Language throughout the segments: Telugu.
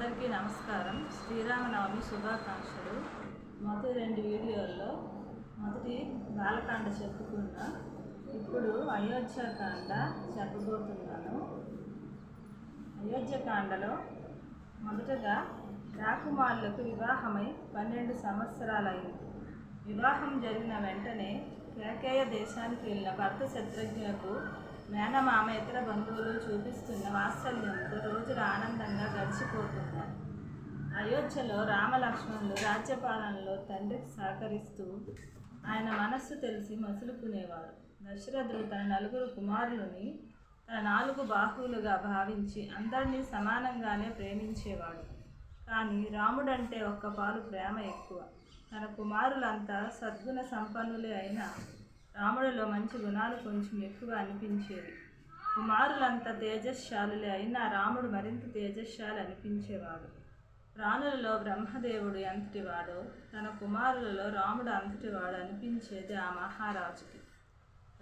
అందరికీ నమస్కారం. శ్రీరామనవమి శుభాకాంక్షలు. మొదటి 2 వీడియోల్లో మొదటి బాలకాండ చెప్పుకున్నా. ఇప్పుడు అయోధ్యకాండ చెప్పబోతున్నాను. అయోధ్యకాండలో మొదటగా రాకుమారులకు వివాహమై 12 సంవత్సరాలైంది. వివాహం జరిగిన వెంటనే కేకయ దేశానికి వెళ్ళిన భర్త శత్రుఘ్నులకు మేనమామ ఇతర బంధువులు చూపిస్తున్న వాత్సల్యంతో రోజులు ఆనందంగా గడిచిపోతున్నారు. అయోధ్యలో రామలక్ష్మణులు రాజ్యపాలనలో తండ్రికి సహకరిస్తూ ఆయన మనస్సు తెలిసి మసులుకునేవారు. దశరథుడు తన 4 కుమారులని తన 4 బాహువులుగా భావించి అందరినీ సమానంగానే ప్రేమించేవాడు. కానీ రాముడంటే ఒక్క పాలు ప్రేమ ఎక్కువ. తన కుమారులంతా సద్గుణ సంపన్నులే అయినా రాముడిలో మంచి గుణాలు కొంచెం ఎక్కువ అనిపించేవి. కుమారులంతా తేజశ్శాలులే అయినా రాముడు మరింత తేజశ్శాలి అనిపించేవాడు. ప్రాణులలో బ్రహ్మదేవుడు ఎంతటివాడో తన కుమారులలో రాముడు అంతటివాడు అనిపించేది ఆ మహారాజుకి.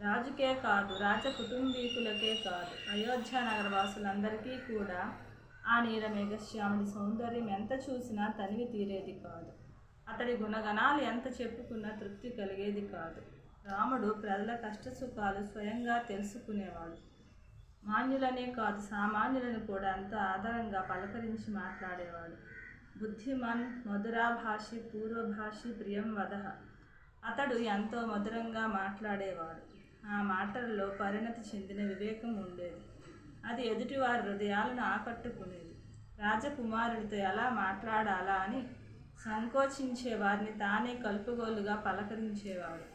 రాజుకే కాదు, రాజ కుటుంబీకులకే కాదు, అయోధ్య నగరవాసులందరికీ కూడా ఆ నీలమేఘశ్యాముడి సౌందర్యం ఎంత చూసినా తనివి తీరేది కాదు. అతడి గుణగణాలు ఎంత చెప్పుకున్నా తృప్తి కలిగేది కాదు. రాముడు ప్రజల కష్టసుఖాలు స్వయంగా తెలుసుకునేవాడు. మాన్యులనే కాదు, సామాన్యులను కూడా ఎంతో ఆదరంగా పలకరించి మాట్లాడేవాడు. బుద్ధిమాన్ మధురాభాషి పూర్వభాషి ప్రియం వదహ. అతడు ఎంతో మధురంగా మాట్లాడేవాడు. ఆ మాటల్లో పరిణతి చెందిన వివేకం ఉండేది. అది ఎదుటివారి హృదయాలను ఆకట్టుకునేది. రాజకుమారుడితో ఎలా మాట్లాడాలా అని సంకోచించే వారిని తానే కలుపుగోలుగా పలకరించేవాడు.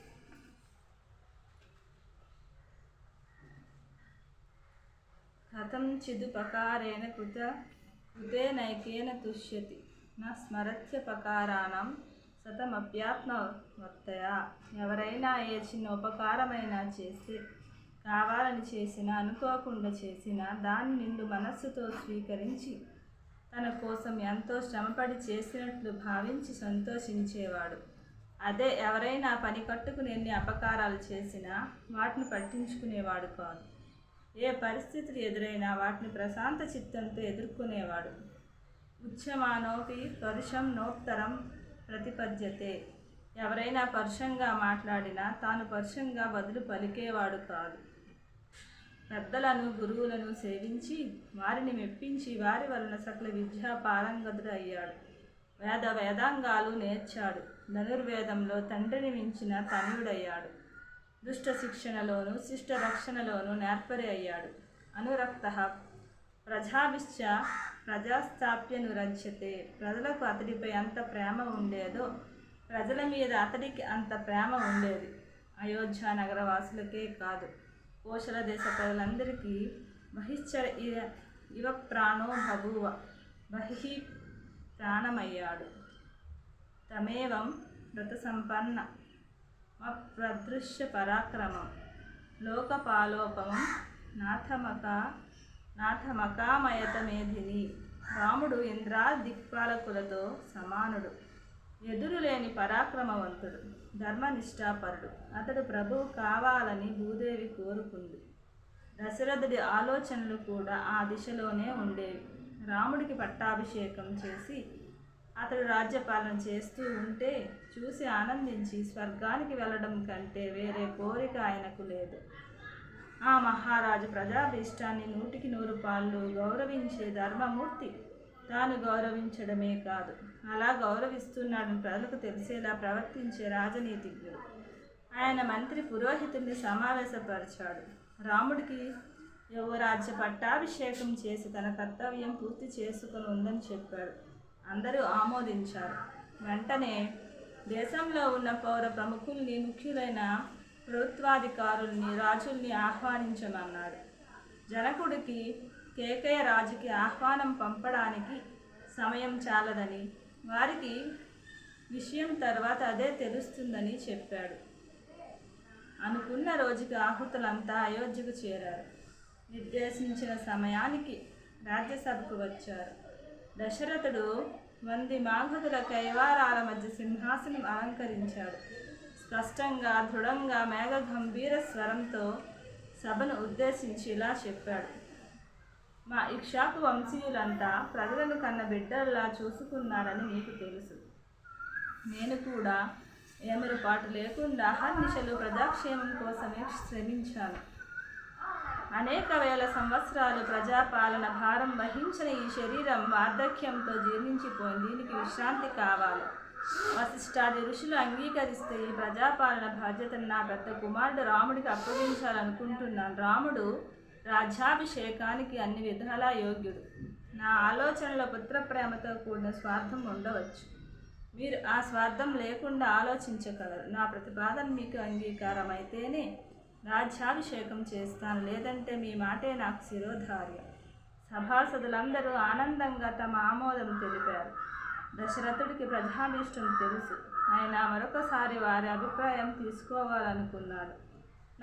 కథంచిదుపకారేణ కృతేనైకేన తుష్యతి న స్మరత్యపకారాణం శతమప్యాత్మవర్తయా. ఎవరైనా ఏ చిన్న ఉపకారమైనా చేస్తే, కావాలని చేసినా అనుకోకుండా చేసినా దాన్ని నిండు మనస్సుతో స్వీకరించి తన కోసం ఎంతో శ్రమపడి చేసినట్లు భావించి సంతోషించేవాడు. అదే ఎవరైనా పని కట్టుకుని ఎన్ని అపకారాలు చేసినా వాటిని పట్టించుకునేవాడు కాదు. ఏ పరిస్థితులు ఎదురైనా వాటిని ప్రశాంత చిత్తంతో ఎదుర్కొనేవాడు. ఉచ్యమానోపి పరుషం నోత్తరం ప్రతిపద్యతే. ఎవరైనా పరుషంగా మాట్లాడినా తాను పరుషంగా బదులు పలికేవాడు కాదు. పెద్దలను గురువులను సేవించి వారిని మెప్పించి వారి వలన సకల విద్యా పారంగతుడు అయ్యాడు. వేదాంగాలు నేర్చాడు. ధనుర్వేదంలో తండ్రిని మించిన తనయుడయ్యాడు. దుష్ట శిక్షణలోను శిష్ట రక్షణలోను నేర్పరి అయ్యాడు. అనురక్త ప్రజాభిశ్చ ప్రజాస్థాప్యనురజ్యతే. ప్రజలకు అతడిపై అంత ప్రేమ ఉండేదో ప్రజల మీద అతడికి అంత ప్రేమ ఉండేది. అయోధ్య నగరవాసులకే కాదు, కోశల దేశ ప్రజలందరికీ బహిశ్చర ఇవ ప్రాణో బభూవ. బహిః ప్రాణమయ్యాడు. తమేవం వ్రతసంపన్న ప్రదృశ్య పరాక్రమం లోకపాలోపమం నాథమకామయతమేధిని. రాముడు ఇంద్రాదిక్పాలకులతో సమానుడు. ఎదురులేని పరాక్రమవంతుడు, ధర్మనిష్టాపరుడు. అతడు ప్రభువు కావాలని భూదేవి కోరుకుంది. దశరథుడి ఆలోచనలు కూడా ఆ దిశలోనే ఉండేవి. రాముడికి పట్టాభిషేకం చేసి అతడు రాజ్యపాలన చేస్తూ ఉంటే చూసి ఆనందించి స్వర్గానికి వెళ్ళడం కంటే వేరే కోరిక ఆయనకు లేదు. ఆ మహారాజు ప్రజాభీష్టాన్ని 100కి 100 పాళ్ళు గౌరవించే ధర్మమూర్తి. తాను గౌరవించడమే కాదు, అలా గౌరవిస్తున్నాడని ప్రజలకు తెలిసేలా ప్రవర్తించే రాజనీతిజ్ఞుడు. ఆయన మంత్రి పురోహితుడిని సమావేశపరిచాడు. రాముడికి యువరాజ్య పట్టాభిషేకం చేసి తన కర్తవ్యం పూర్తి చేసుకుని ఉందని చెప్పాడు. అందరూ ఆమోదించారు. వెంటనే దేశంలో ఉన్న పౌర ప్రముఖుల్ని, ముఖ్యులైన ప్రభుత్వాధికారుల్ని, రాజుల్ని ఆహ్వానించమన్నాడు. జనకుడికి కేకయ రాజుకి ఆహ్వానం పంపడానికి సమయం చాలదని, వారికి విషయం తర్వాత అదే తెలుస్తుందని చెప్పాడు. అనుకున్న రోజుకి ఆహుతులంతా అయోధ్యకు చేరారు. నిర్దేశించిన సమయానికి రాజ్యసభకు వచ్చారు. దశరథుడు 100 మాగధుల కైవారాల మధ్య సింహాసనం అలంకరించాడు. స్పష్టంగా, దృఢంగా, మేఘగంభీర స్వరంతో సభను ఉద్దేశించి ఇలా చెప్పాడు. మా ఇక్షాకు వంశీయులంతా ప్రజలను కన్న బిడ్డల్లా చూసుకున్నారని మీకు తెలుసు. నేను కూడా ఏమరుపాటు లేకుండా అహర్నిశలు ప్రజాక్షేమం కోసమే శ్రమించాను. అనేక వేల సంవత్సరాలు ప్రజాపాలన భారం వహించిన ఈ శరీరం వార్ధక్యంతో జీర్ణించిపోయింది. దీనికి విశ్రాంతి కావాలి. వశిష్ఠాది ఋషులు అంగీకరిస్తే ఈ ప్రజాపాలన బాధ్యతను నా పెద్ద కుమారుడు రాముడికి అప్పగించాలనుకుంటున్నాను. రాముడు రాజ్యాభిషేకానికి అన్ని విధాలా యోగ్యుడు. నా ఆలోచనలో పుత్రప్రేమతో కూడిన స్వార్థం ఉండవచ్చు. మీరు ఆ స్వార్థం లేకుండా ఆలోచించగలరు. నా ప్రతిపాదన మీకు అంగీకారం అయితేనే రాజ్యాభిషేకం చేస్తాను, లేదంటే మీ మాటే నాకు శిరోధార్యం. సభాసదులందరూ ఆనందంగా తమ ఆమోదం తెలిపారు. దశరథుడికి ప్రజాభీష్టం తెలుసు. ఆయన మరొకసారి వారి అభిప్రాయం తీసుకోవాలనుకున్నాడు.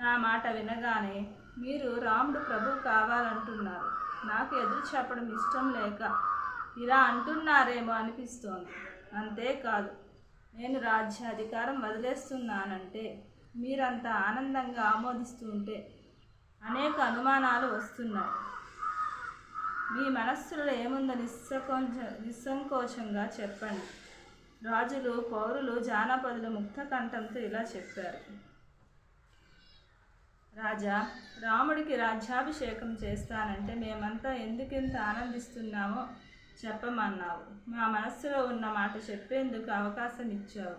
నా మాట వినగానే, మీరు రాముడు ప్రభు కావాలంటున్నారు. నాకు ఎదురు చెప్పడం ఇష్టం లేక ఇలా అంటున్నారేమో అనిపిస్తోంది. అంతేకాదు, నేను రాజ్యాధికారం వదిలేస్తున్నానంటే మీరంతా ఆనందంగా ఆమోదిస్తూ ఉంటే అనేక అనుమానాలు వస్తున్నాయి. మీ మనస్సులో ఏముందో నిస్సంకోచంగా చెప్పండి. రాజులు, పౌరులు, జానపదులు ముక్త కంఠంతో ఇలా చెప్పారు. రాజా, రాముడికి రాజ్యాభిషేకం చేస్తానంటే మేమంతా ఎందుకింత ఆనందిస్తున్నామో చెప్పమన్నావు. మా మనస్సులో ఉన్న మాట చెప్పేందుకు అవకాశం ఇచ్చావు.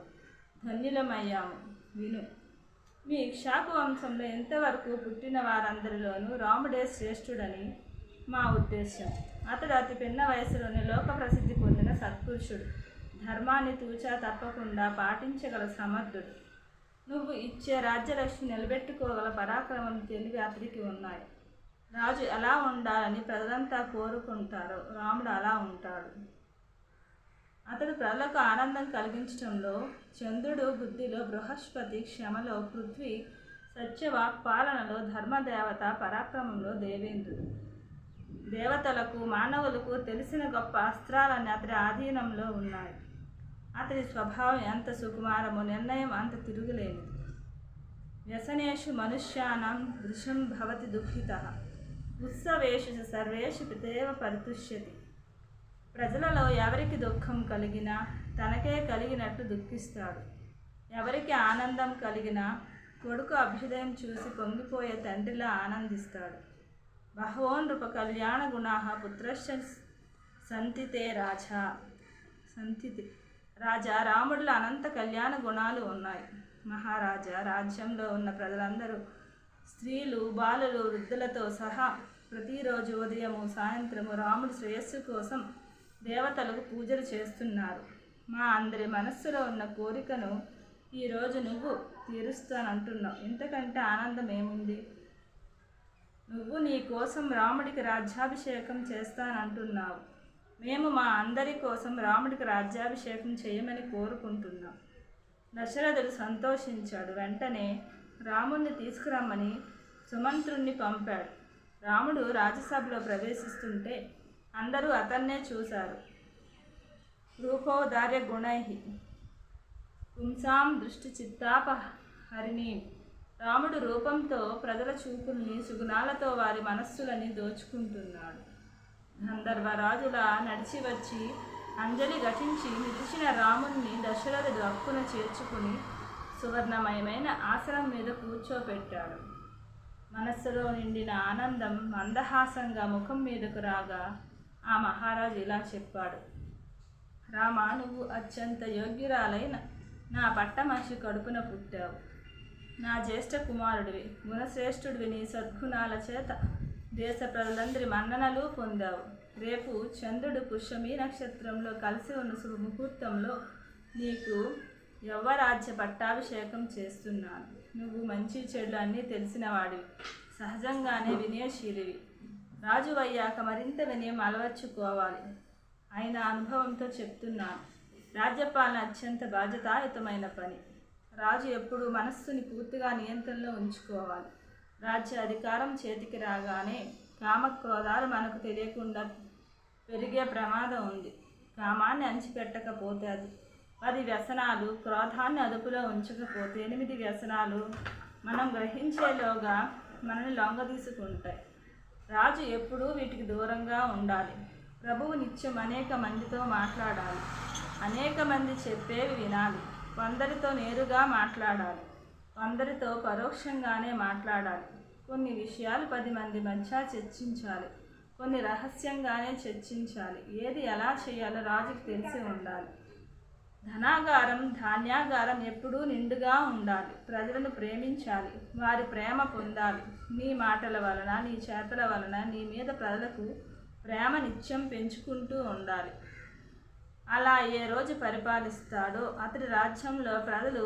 ధన్యులమయ్యాము. విను. మీ ఇక్షాకు వంశంలో ఎంతవరకు పుట్టిన వారందరిలోనూ రాముడే శ్రేష్ఠుడని మా ఉద్దేశం. అతడు అతి పిన్న వయసులోనే లోక ప్రసిద్ధి పొందిన సత్పురుషుడు. ధర్మాన్ని తూచా తప్పకుండా పాటించగల సమర్థుడు. నువ్వు ఇచ్చే రాజ్యలక్ష్మి నిలబెట్టుకోగల పరాక్రమం, తెలివి అతడికి ఉన్నాయి. రాజు ఎలా ఉండాలని ప్రజలంతా కోరుకుంటారో రాముడు అలా ఉంటాడు. అతడు ప్రజలకు ఆనందం కలిగించడంలో చంద్రుడు, బుద్ధిలో బృహస్పతి, క్షమలో పృథ్వీ, సత్యవాక్ పాలనలో ధర్మదేవత, పరాక్రమంలో దేవేంద్రుడు. దేవతలకు, మానవులకు తెలిసిన గొప్ప అస్త్రాలన్నీ అతడి ఆధీనంలో ఉన్నాయి. అతడి స్వభావం ఎంత సుకుమారమో నిర్ణయం అంత తిరుగులేనిది. వ్యసనేషు మనుష్యానాం దృశం భవతి దుఃఖితః ఉత్సవేషు సర్వేషు పితేవ పరితుష్యతి. ప్రజలలో ఎవరికి దుఃఖం కలిగినా తనకే కలిగినట్టు దుఃఖిస్తాడు. ఎవరికి ఆనందం కలిగినా కొడుకు అభ్యుదయం చూసి పొంగిపోయే తండ్రిలా ఆనందిస్తాడు. బహవో నృప కళ్యాణ గుణాః పుత్రశ్చ సంతితే రాజా, రాముడిలో అనంత కళ్యాణ గుణాలు ఉన్నాయి. మహారాజా, రాజ్యంలో ఉన్న ప్రజలందరూ స్త్రీలు, బాలులు, వృద్ధులతో సహా ప్రతిరోజు ఉదయము, సాయంత్రము రాముడి శ్రేయస్సు కోసం దేవతలకు పూజలు చేస్తున్నారు. మా అందరి మనస్సులో ఉన్న కోరికను ఈరోజు నువ్వు తీరుస్తానంటున్నావు. ఇంతకంటే ఆనందం ఏముంది? నువ్వు నీ కోసం రాముడికి రాజ్యాభిషేకం చేస్తానంటున్నావు. మేము మా అందరి కోసం రాముడికి రాజ్యాభిషేకం చేయమని కోరుకుంటున్నాం. దశరథుడు సంతోషించాడు. వెంటనే రాముణ్ణి తీసుకురమ్మని సుమంత్రుణ్ణి పంపాడు. రాముడు రాజ్యసభలో ప్రవేశిస్తుంటే అందరూ అతన్నే చూశారు. రూపోదార్య గుణై పుంసాం దృష్టి చిత్తాపహరిణి. రాముడు రూపంతో ప్రజల చూపుల్ని, సుగుణాలతో వారి మనస్సులని దోచుకుంటున్నాడు. గంధర్వరాజులా నడిచి వచ్చి అంజలి ఘటించి నిలిచిన రాముణ్ణి దశరథుడు హక్కున చేర్చుకుని సువర్ణమయమైన ఆసనం మీద కూర్చోపెట్టాడు. మనస్సులో నిండిన ఆనందం మందహాసంగా ముఖం మీదకు రాగా ఆ మహారాజు ఇలా చెప్పాడు. రామ, నువ్వు అత్యంత యోగ్యురాలైన నా పట్టమహిషి కడుపున పుట్టావు. నా జ్యేష్ఠ కుమారుడివి, గుణశ్రేష్ఠుడివి. నీ సద్గుణాల చేత దేశ ప్రజలందరి మన్ననలు పొందావు. రేపు చంద్రుడు పుష్యమి నక్షత్రంలో కలిసి ఉన్న శుభముహూర్తంలో నీకు యవ్వరాజ్య పట్టాభిషేకం చేస్తున్నాను. నువ్వు మంచి చెడు అన్నీ తెలిసిన వాడివి, సహజంగానే వినయశీలివి. రాజు అయ్యాక మరింత వినయం అలవర్చుకోవాలి. అయిన అనుభవంతో చెప్తున్నాను, రాజ్యపాలన అత్యంత బాధ్యతాయుతమైన పని. రాజు ఎప్పుడూ మనస్సుని పూర్తిగా నియంత్రణలో ఉంచుకోవాలి. రాజ్య అధికారం చేతికి రాగానే కామక్రోధాలు మనకు తెలియకుండా పెరిగే ప్రమాదం ఉంది. కామాన్ని అణిచిపెట్టకపోతే 10 వ్యసనాలు, క్రోధాన్ని అదుపులో ఉంచకపోతే 8 వ్యసనాలు మనం గ్రహించేలోగా మనల్ని లొంగదీసుకుంటాయి. రాజు ఎప్పుడూ వీటికి దూరంగా ఉండాలి. ప్రభువు నిత్యం అనేక మందితో మాట్లాడాలి. అనేక మంది చెప్పేవి వినాలి. కొందరితో నేరుగా మాట్లాడాలి, కొందరితో పరోక్షంగానే మాట్లాడాలి. కొన్ని విషయాలు 10 మంది మధ్య చర్చించాలి, కొన్ని రహస్యంగానే చర్చించాలి. ఏది ఎలా చేయాలో రాజుకు తెలిసి ఉండాలి. ధనాగారం, ధాన్యాగారం ఎప్పుడూ నిండుగా ఉండాలి. ప్రజలను ప్రేమించాలి, వారి ప్రేమ పొందాలి. నీ మాటల వలన, నీ చేతల వలన నీ మీద ప్రజలకు ప్రేమ నిత్యం పెంచుకుంటూ ఉండాలి. అలా ఏ రోజు పరిపాలిస్తాడో అతడి రాజ్యంలో ప్రజలు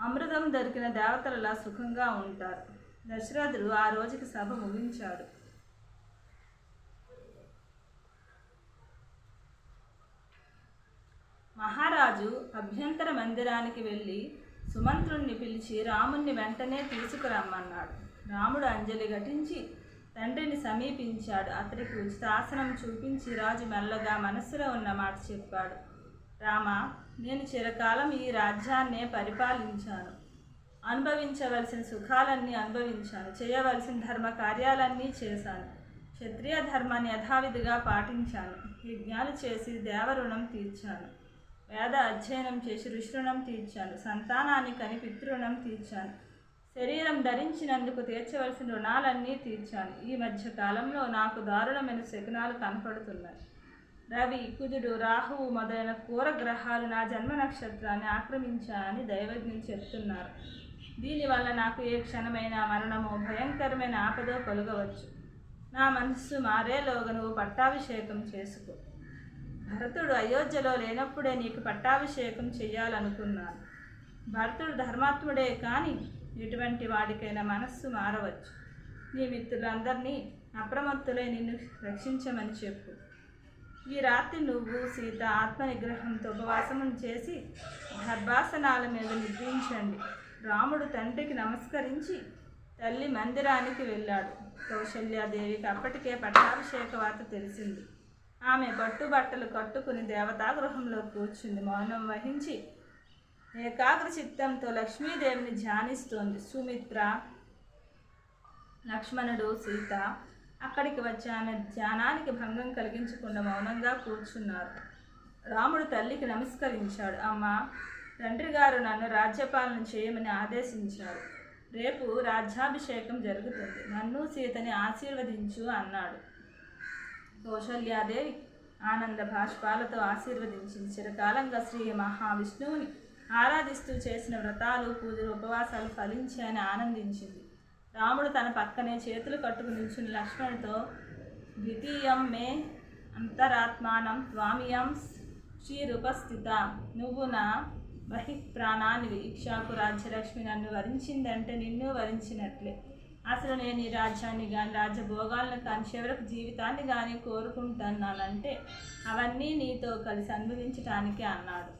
అమృతం దొరికిన దేవతలలా సుఖంగా ఉంటారు. దశరథుడు ఆ రోజుకి సభ ముగించాడు. మహారాజు అభ్యంతర మందిరానికి వెళ్ళి సుమంత్రుణ్ణి పిలిచి రాముణ్ణి వెంటనే తీసుకురమ్మన్నాడు. రాముడు అంజలి ఘటించి తండ్రిని సమీపించాడు. అతడికి ఉచితాసనం చూపించి రాజు మెల్లగా మనస్సులో ఉన్న మాట చెప్పాడు. రామ, నేను చిరకాలం ఈ రాజ్యాన్నే పరిపాలించాను. అనుభవించవలసిన సుఖాలన్నీ అనుభవించాను. చేయవలసిన ధర్మ కార్యాలన్నీ చేశాను. క్షత్రియ ధర్మాన్ని యథావిధిగా పాటించాను. యజ్ఞాలు చేసి దేవరుణం తీర్చాను. వేద అధ్యయనం చేసి ఋషిరుణం తీర్చాను. సంతానాన్ని కని పితృణం తీర్చాను. శరీరం ధరించినందుకు తీర్చవలసిన రుణాలన్నీ తీర్చాను. ఈ మధ్య కాలంలో నాకు దారుణమైన శకునాలు కనపడుతున్నాయి. రవి, కుజుడు, రాహువు మొదలైన క్రూర గ్రహాలు నా జన్మ నక్షత్రాన్ని ఆక్రమించాయని దైవజ్ఞులు చెప్తున్నారు. దీనివల్ల నాకు ఏ క్షణమైన మరణమో భయంకరమైన ఆపదో కలుగవచ్చు. నా మనస్సు మారేలోగా నువ్వు పట్టాభిషేకం చేసుకో. భరతుడు అయోధ్యలో లేనప్పుడే నీకు పట్టాభిషేకం చెయ్యాలనుకున్నాను. భరతుడు ధర్మాత్ముడే కానీ ఎటువంటి వాడికైనా మనస్సు మారవచ్చు. నీ మిత్రులందరినీ అప్రమత్తులై నిన్ను రక్షించమని చెప్పు. ఈ రాత్రి నువ్వు సీత ఆత్మనిగ్రహంతో ఉపవాసం చేసి గర్భాసనాల మీద నిద్రించండి. రాముడు తండ్రికి నమస్కరించి తల్లి మందిరానికి వెళ్ళాడు. కౌశల్యాదేవికి అప్పటికే పట్టాభిషేక వార్త తెలిసింది. ఆమె పట్టుబట్టలు కట్టుకుని దేవతాగృహంలో కూర్చుంది. మౌనం వహించి ఏకాగ్ర చిత్తంతో లక్ష్మీదేవిని ధ్యానిస్తోంది. సుమిత్ర, లక్ష్మణుడు, సీత అక్కడికి వచ్చి ఆమె ధ్యానానికి భంగం కలిగించకుండా మౌనంగా కూర్చున్నారు. రాముడు తల్లికి నమస్కరించాడు. అమ్మ, తండ్రి గారు నన్ను రాజ్యపాలన చేయమని ఆదేశించారు. రేపు రాజ్యాభిషేకం జరుగుతుంది. నన్ను సీతని ఆశీర్వదించు అన్నాడు. కౌశల్యాదేవి ఆనంద భాష్పాలతో ఆశీర్వదించింది. చిరకాలంగా శ్రీ మహావిష్ణువుని ఆరాధిస్తూ చేసిన వ్రతాలు, పూజలు, ఉపవాసాలు ఫలించాయని ఆనందించింది. రాముడు తన పక్కనే చేతులు కట్టుకుని నిల్చుని లక్ష్మణుడితో, ద్వితీయం మే అంతరాత్మానం త్వామియం శ్రీరూపస్థిత, నువ్వు నా బహిఃప్రాణానివి. ఇక్షాకు రాజ్యలక్ష్మి నన్ను వరించిందంటే నిన్ను వరించినట్లే. అసలు నేను ఈ రాజ్యాన్ని కానీ రాజ్యభోగాలను కానీ చివరకు జీవితాన్ని కానీ కోరుకుంటున్నానంటే అవన్నీ నీతో కలిసి అనుభవించటానికే అన్నాడు.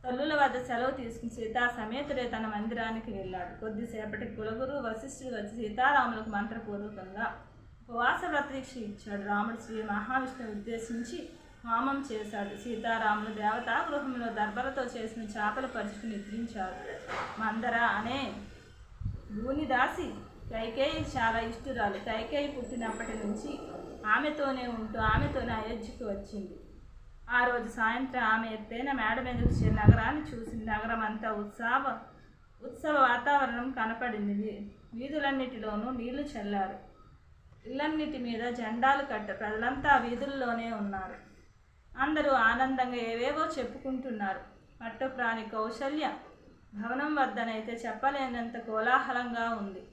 తల్లుల వద్ద సెలవు తీసుకుని సీతా సమేతుడే తన మందిరానికి వెళ్ళాడు. కొద్దిసేపటికి కులగురు వశిష్ఠుడు వచ్చి సీతారాములకు మంత్రపూర్వకంగా ఉపవాస వ్రతదీక్ష ఇచ్చాడు. రాముడు శ్రీ మహావిష్ణువు ఉద్దేశించి హోమం చేశాడు. సీతారాములు దేవతాగృహంలో దర్భలతో చేసిన చేపలు పరుచుకుని నిద్రించారు. మందర అనే భూనిదాసి కైకేయి చాలా ఇష్టురాలు. కైకేయి పుట్టినప్పటి నుంచి ఆమెతోనే ఉంటూ ఆమెతోనే అయోధ్యకు వచ్చింది. ఆ రోజు సాయంత్రం ఆమె ఎత్తైన మేడ మీదకు చేరి నగరాన్ని చూసింది. నగరం అంతా ఉత్సవ వాతావరణం కనపడింది. వీధులన్నిటిలోనూ నీళ్లు చల్లారు. ఇళ్లన్నిటి మీద జెండాలు కట్టారు. ప్రజలంతా వీధుల్లోనే ఉన్నారు. అందరూ ఆనందంగా ఏవేవో చెప్పుకుంటున్నారు. పట్టుప్రాణి కౌశల్య భవనం వద్దనైతే చెప్పలేనంత కోలాహలంగా ఉంది.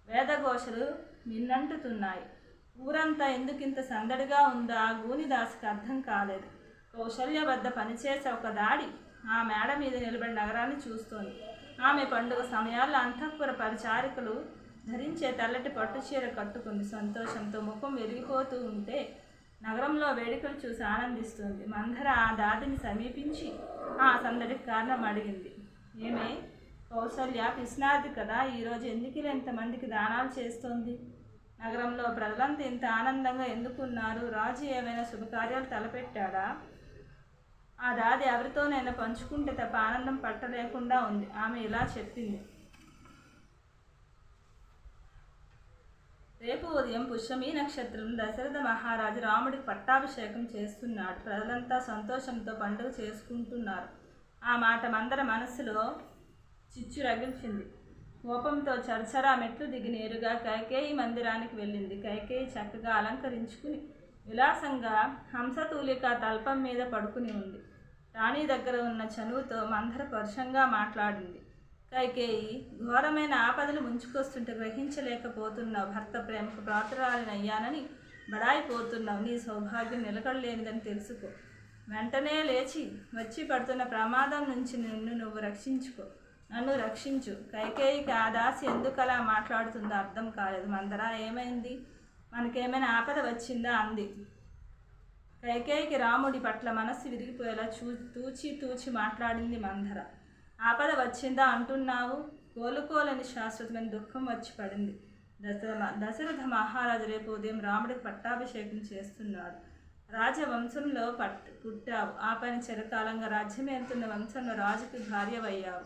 వేదఘోషలు నిన్నంటుతున్నాయి. ఊరంతా ఎందుకింత సందడిగా ఉందో ఆ గూనిదాసుకు అర్థం కాలేదు. కౌశల్య వద్ద పనిచేసే ఒక దాడి ఆ మేడ మీద నిలబడి నగరాన్ని చూస్తోంది. ఆమె పండుగ సమయాల్లో అంతఃపుర పరిచారికలు ధరించే తెల్లటి పట్టుచీర కట్టుకుంది. సంతోషంతో ముఖం వెలిగిపోతూ ఉంటే నగరంలో వేడుకలు చూసి ఆనందిస్తుంది. మందర ఆ దాదిని సమీపించి ఆ సందడికి కారణం అడిగింది. ఏమే కౌశల్య పిసినాది కదా, ఈరోజు ఎందుకు ఇంతమందికి దానాలు చేస్తోంది? నగరంలో ప్రజలంతా ఇంత ఆనందంగా ఎందుకున్నారు? రాజు ఏమైనా శుభకార్యాలు తలపెట్టాడా? ఆ దాది ఎవరితోనైనా పంచుకుంటే తప్ప ఆనందం పట్టలేకుండా ఉంది. ఆమె ఇలా చెప్పింది. రేపు ఉదయం పుష్యమి నక్షత్రం దశరథ మహారాజు రాముడికి పట్టాభిషేకం చేస్తున్నాడు. ప్రజలంతా సంతోషంతో పండుగ చేసుకుంటున్నారు. ఆ మాట మందర మనసులో చిచ్చు రగిల్చింది. కోపంతో చరచరా మెట్లు దిగి నేరుగా కైకేయి మందిరానికి వెళ్ళింది. కైకేయి చక్కగా అలంకరించుకుని విలాసంగా హంసతూలిక తల్పం మీద పడుకుని ఉంది. రాణి దగ్గర ఉన్న చనువుతో మందర పరుషంగా మాట్లాడింది. కైకేయి, ఘోరమైన ఆపదలు ముంచుకొస్తుంటే గ్రహించలేకపోతున్నావు. భర్త ప్రేమకు ప్రాతురాలినయ్యానని బడాయిపోతున్నావు. నీ సౌభాగ్యం నిలకడలేనిదని తెలుసుకో. వెంటనే లేచి వచ్చి పడుతున్న ప్రమాదం నుంచి నువ్వు రక్షించుకో. నన్ను రక్షించు. కైకేయికి ఆ దాసి ఎందుకలా మాట్లాడుతుందో అర్థం కాలేదు. మందర, ఏమైంది? మనకేమైనా ఆపద వచ్చిందా అంది. కైకేయికి రాముడి పట్ల మనస్సు విరిగిపోయేలా తూచి మాట్లాడింది మందర. ఆపద వచ్చిందా అంటున్నావు? కోలుకోలేని శాశ్వతమైన దుఃఖం వచ్చి పడింది. దశరథ మహారాజు రేపు ఉదయం రాముడికి పట్టాభిషేకం చేస్తున్నాడు. రాజవంశంలో పుట్టావు. ఆ పని చిరకాలంగా రాజ్యమేలుతున్న వంశంలో రాజుకి భార్యవయ్యావు.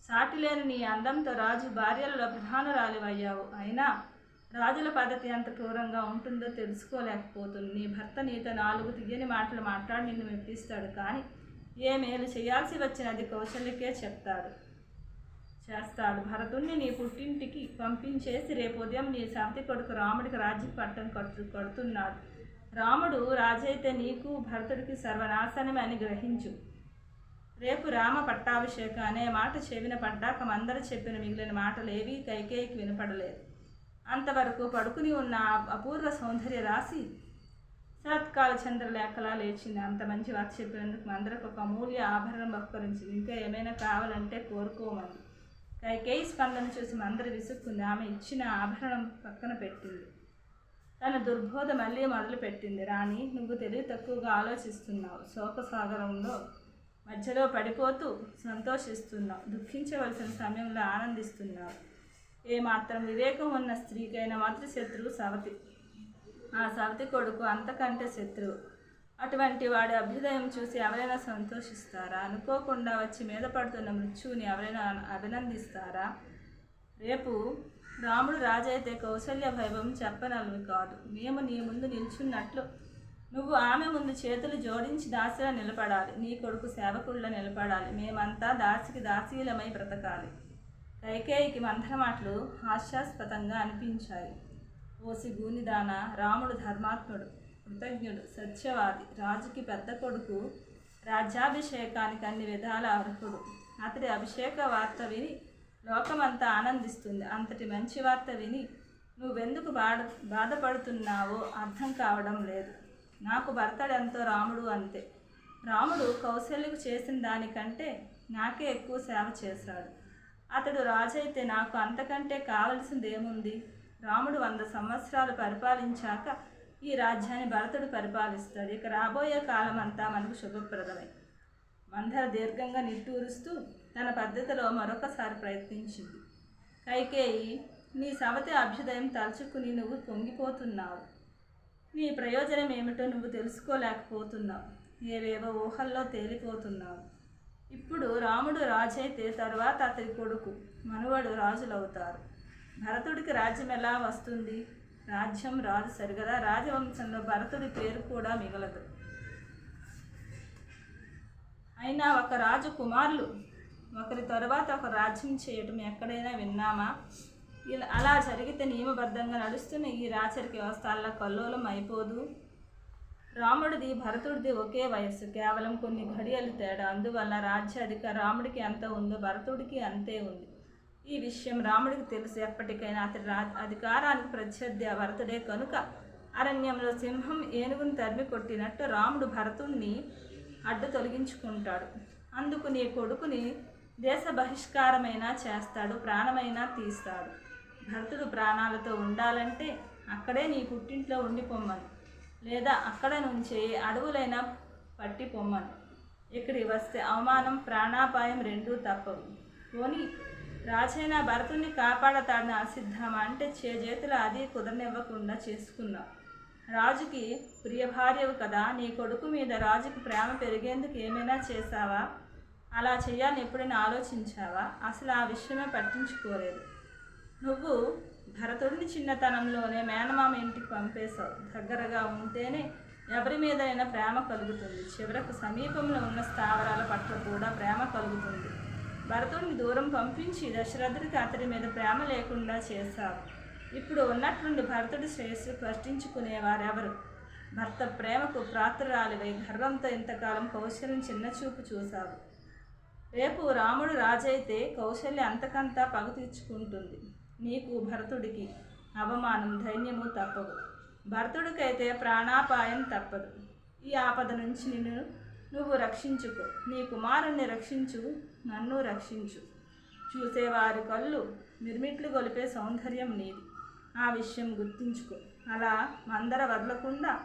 సాటిలేని నీ అందంతో రాజు భార్యలలో ప్రధానురాలివయ్యావు. అయినా రాజుల పద్ధతి ఎంత క్రూరంగా ఉంటుందో తెలుసుకోలేకపోతుంది. నీ భర్త నీతో 4 తియ్యని మాటలు మాట్లాడి నిన్ను మెప్పిస్తాడు. కానీ ఏ మేలు చేయాల్సి వచ్చినది కౌశల్యకే చేస్తాడు. భరతుణ్ణి నీ పుట్టింటికి పంపించేసి రేపు ఉదయం నీ సవతి కొడుకు రాముడికి రాజ్య పట్టం కడుతున్నాడు. రాముడు రాజైతే నీకు భరతుడికి సర్వనాశనమే అని గ్రహించు. రేపు రామ పట్టాభిషేకం అనే మాట చెవిన పడ్డాక మందర చెప్పిన మిగిలిన మాటలేవీ కైకేయికి వినపడలేదు. అంతవరకు పడుకుని ఉన్న అపూర్వ సౌందర్య రాశి శరత్కాల చంద్రలేఖలా లేచింది. అంత మంచి వార్త చెప్పినందుకు మందరకు ఒక అమూల్య ఆభరణం బహుకరించింది. ఇంకా ఏమైనా కావాలంటే కోరుకోమని. కైకేయి స్పందన చూసి మందర విసుక్కుంది. ఆమె ఇచ్చిన ఆభరణం పక్కన పెట్టింది. తన దుర్బోధ మళ్ళీ మొదలుపెట్టింది. రాణి, నువ్వు తెలివి తక్కువగా ఆలోచిస్తున్నావు. శోకసాగరంలో మధ్యలో పడిపోతూ సంతోషిస్తున్నావు. దుఃఖించవలసిన సమయంలో ఆనందిస్తున్నావు. ఏమాత్రం వివేకం ఉన్న స్త్రీకైన మాతృ శత్రువు సవతి. ఆ సవతి కొడుకు అంతకంటే శత్రువు. అటువంటి వాడి అభ్యుదయం చూసి ఎవరైనా సంతోషిస్తారా? అనుకోకుండా వచ్చి మీద పడుతున్న మృత్యువుని ఎవరైనా అభినందిస్తారా? రేపు రాముడు రాజైతే కౌశల్య వైభవం చెప్పనలవి కాదు. మేము నీ ముందు నిల్చున్నట్లు నువ్వు ఆమె ముందు చేతులు జోడించి దాసిలా నిలబడాలి. నీ కొడుకు సేవకుళ్ళ నిలబడాలి. మేమంతా దాసికి దాసీలమై బ్రతకాలి. కైకేయికి మందర మాటలు హాస్యాస్పదంగా అనిపించాయి. ఓసి గూనిదాన, రాముడు ధర్మాత్ముడు, కృతజ్ఞుడు, సత్యవాది, రాజుకి పెద్ద కొడుకు, రాజ్యాభిషేకానికి అన్ని విధాల అర్హుడు. అతడి అభిషేక వార్త విని లోకమంతా ఆనందిస్తుంది. అంతటి మంచి వార్త విని నువ్వెందుకు బాధపడుతున్నావో అర్థం కావడం లేదు. నాకు భర్తడెంతో రాముడు అంతే. రాముడు కౌశల్యకు చేసిన దానికంటే నాకే ఎక్కువ సేవ చేశాడు. అతడు రాజైతే నాకు అంతకంటే కావలసిందేముంది? రాముడు 100 సంవత్సరాలు పరిపాలించాక ఈ రాజ్యాన్ని భరతుడు పరిపాలిస్తాడు. ఇక రాబోయే కాలం అంతా మనకు శుభప్రదమై. మందర దీర్ఘంగా నిట్టూరుస్తూ తన పద్ధతిలో మరొకసారి ప్రయత్నించింది. కైకేయి, నీ సవతి అభ్యుదయం తలుచుకుని నువ్వు పొంగిపోతున్నావు. నీ ప్రయోజనం ఏమిటో నువ్వు తెలుసుకోలేకపోతున్నావు. ఏవేవో ఊహల్లో తేలిపోతున్నావు. ఇప్పుడు రాముడు రాజైతే తరువాత అతడి కొడుకు, మనువడు రాజులవుతారు. భరతుడికి రాజ్యం ఎలా వస్తుంది? రాజ్యం రాజు సరిగదా. రాజవంశంలో భరతుడి పేరు కూడా మిగలదు. అయినా ఒక రాజు కుమారులు ఒకరి తరువాత ఒక రాజ్యం చేయటం ఎక్కడైనా విన్నామా? అలా జరిగితే నియమబద్ధంగా నడుస్తున్న ఈ రాచరిక వ్యవస్థ అలా కల్లోలం అయిపోదు. రాముడిది భరతుడిది ఒకే వయస్సు, కేవలం కొన్ని ఘడియలు తేడా. అందువల్ల రాజ్యాధికార రాముడికి ఎంత ఉందో భరతుడికి అంతే ఉంది. ఈ విషయం రాముడికి తెలుసు. ఎప్పటికైనా అతడి అధికారానికి ప్రత్యర్థి భరతుడే కనుక అరణ్యంలో సింహం ఏనుగును తరిమి కొట్టినట్టు రాముడు భరతుణ్ణి అడ్డు తొలగించుకుంటాడు. అందుకు నీ కొడుకుని దేశ బహిష్కారమైనా చేస్తాడు, ప్రాణమైనా తీస్తాడు. భరతుడు ప్రాణాలతో ఉండాలంటే అక్కడే నీ పుట్టింట్లో ఉండిపోమ్మను, లేదా అక్కడ నుంచి అడవులైనా పట్టి పొమ్మను. ఇక్కడికి వస్తే అవమానం, ప్రాణాపాయం రెండూ తప్పవు. పోనీ రాజైనా భరతుణ్ణి కాపాడతాడని ఆశిద్దామా అంటే చేతులు అది కుదరనివ్వకుండా చేసుకున్నావు. రాజుకి ప్రియ భార్యవు కదా. నీ కొడుకు మీద రాజుకి ప్రేమ పెరిగేందుకు ఏమైనా చేశావా? అలా చేయాలని ఎప్పుడైనా ఆలోచించావా? అసలు ఆ విషయమే పట్టించుకోలేదు. నువ్వు భరతుడిని చిన్నతనంలోనే మేనమామ ఇంటికి పంపేశావు. దగ్గరగా ఉంటేనే ఎవరి మీదైనా ప్రేమ కలుగుతుంది. చివరకు సమీపంలో ఉన్న స్థావరాల పట్ల కూడా ప్రేమ కలుగుతుంది. భరతుడిని దూరం పంపించి దశరథుడికి అతడి మీద ప్రేమ లేకుండా చేశావు. ఇప్పుడు ఉన్నట్లుండి భరతుడి శ్రేయస్సు పట్టించుకునేవారెవరు? భర్త ప్రేమకు ప్రాతురాలివై గర్వంతో ఇంతకాలం కౌశల్యం చిన్నచూపు చూశావు. రేపు రాముడు రాజైతే కౌశల్య అంతకంతా పగ తీర్చుకుంటుంది. నీకు భరతుడికి అవమానం ధైర్యము తప్పవు. భరతుడికైతే ప్రాణాపాయం తప్పదు. ఈ ఆపద నుంచి నువ్వు రక్షించుకో. నీ కుమారుణ్ణి రక్షించు, నన్ను రక్షించు. చూసేవారి కళ్ళు మిర్మిట్లు గొలిపే సౌందర్యం నీది. ఆ విషయం గుర్తుంచుకో. అలా మందర వదలకుండా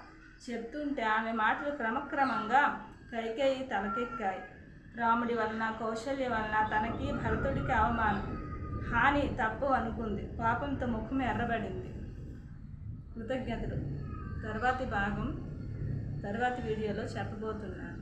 చెప్తుంటే ఆమె మాటలు క్రమక్రమంగా కైకేయి తలకెక్కాయి. రాముడి వలన కౌశల్య వలన తనకి భరతుడికి అవమానం, హాని తప్పు అనుకుంది. పాపంతో ముఖం ఎర్రబడింది. కృతజ్ఞతలు. తర్వాతి భాగం తర్వాతి వీడియోలో చెప్పబోతున్నాను.